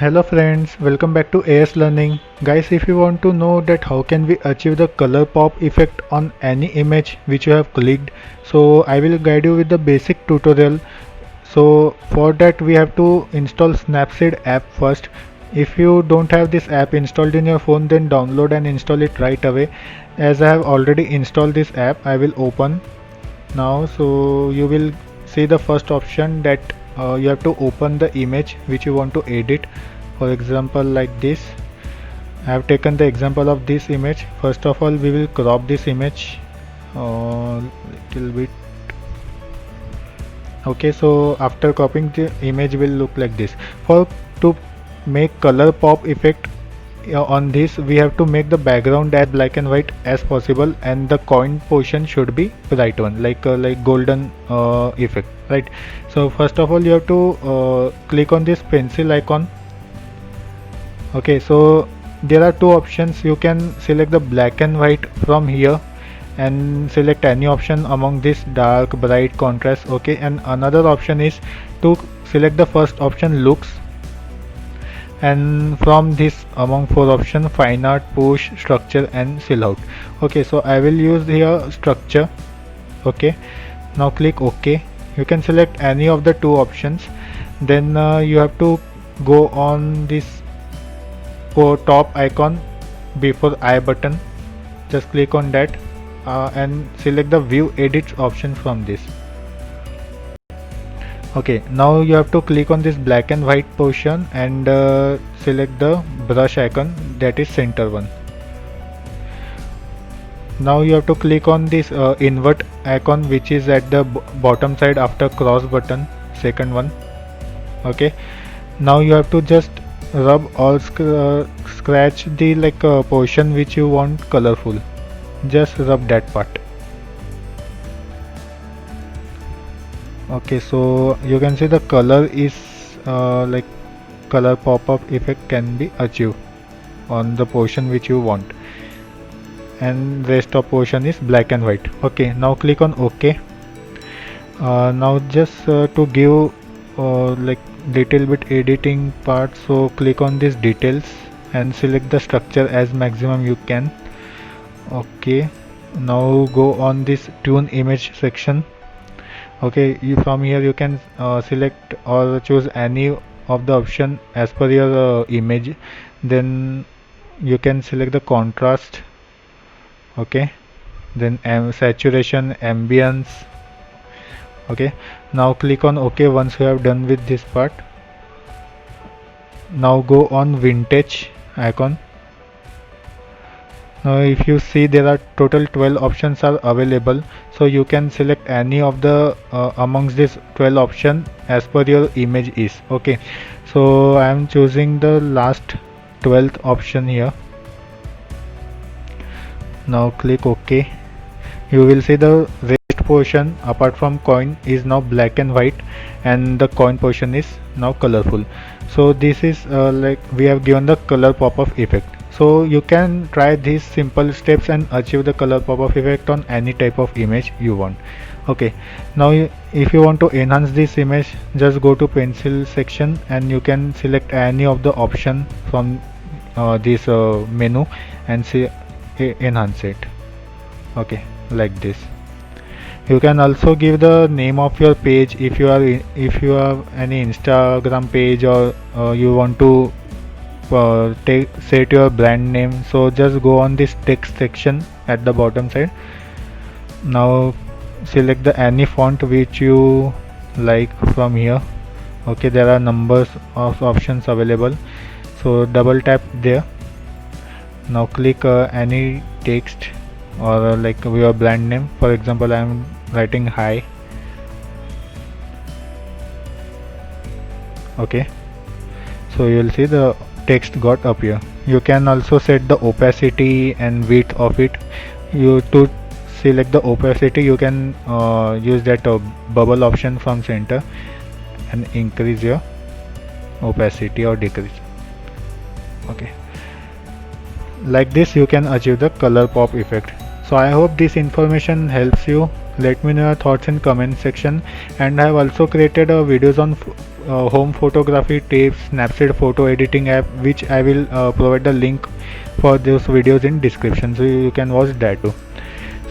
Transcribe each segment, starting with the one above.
Hello friends, welcome back to AS Learning. Guys, if you want to know that how can we achieve the color pop effect on any image which you have clicked, so I will guide you with the basic tutorial. So for that we have to install Snapseed app first. If you don't have this app installed in your phone, then download and install it right away. As I have already installed this app, I will open now. So you will see the first option that you have to open the image which you want to edit. For example, like this, I have taken the example of this image. First of all, we will crop this image little bit. Okay, so after cropping, the image will look like this. For to make color pop effect on this, we have to make the background as black and white as possible, and the coin portion should be bright one, like golden effect, right? So first of all, you have to click on this pencil icon. Okay, so there are two options. You can select the black and white from here and select any option among this dark, bright, contrast. Okay, and another option is to select the first option, looks, and from this among four option, fine art, push, structure and silhouette. Okay, so I will use here structure. Okay, now click OK. You can select any of the two options. Then you have to go on this top icon before I button. Just click on that and select the view edit option from this. Okay, now you have to click on this black and white portion and select the brush icon, that is center one. Now you have to click on this invert icon which is at the bottom side after cross button, second one. Okay, now you have to just rub or scratch the portion which you want colorful. Just rub that part. Okay, so you can see the color is like color pop-up effect can be achieved on the portion which you want, and rest of portion is black and white. Okay, now click on OK. Now just to give like little bit editing part, so click on this details and select the structure as maximum you can. Okay, now go on this tune image section. Okay, from here you can select or choose any of the option as per your image. Then you can select the contrast. Okay, then saturation, ambience. Okay, now click on OK once you have done with this part. Now go on vintage icon. Now if you see, there are total 12 options are available, so you can select any of the amongst this 12 option as per your image is. Okay, so I am choosing the last 12th option here. Now click OK. You will see the rest portion apart from coin is now black and white, and the coin portion is now colorful. So this is like we have given the color pop-up effect. So you can try these simple steps and achieve the color pop-up effect on any type of image you want. Okay, now if you want to enhance this image, just go to pencil section and you can select any of the option from this menu and see enhance it. Okay, like this. You can also give the name of your page if you are if you have any Instagram page, or you want to set your brand name. So just go on this text section at the bottom side. Now select the any font which you like from here. Okay, there are numbers of options available, so double tap there. Now click any text or like your brand name. For example, I am writing hi. Okay, so you will see the text got up here. You can also set the opacity and width of it. You to select the opacity, you can use that bubble option from center and increase your opacity or decrease. Okay, like this you can achieve the color pop effect. So I hope this information helps you. Let me know your thoughts in comment section, and I have also created videos on home photography tips, Snapseed photo editing app, which I will provide the link for those videos in description, so you can watch that too.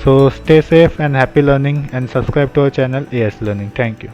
So stay safe and happy learning, and subscribe to our channel AS Learning. Thank you.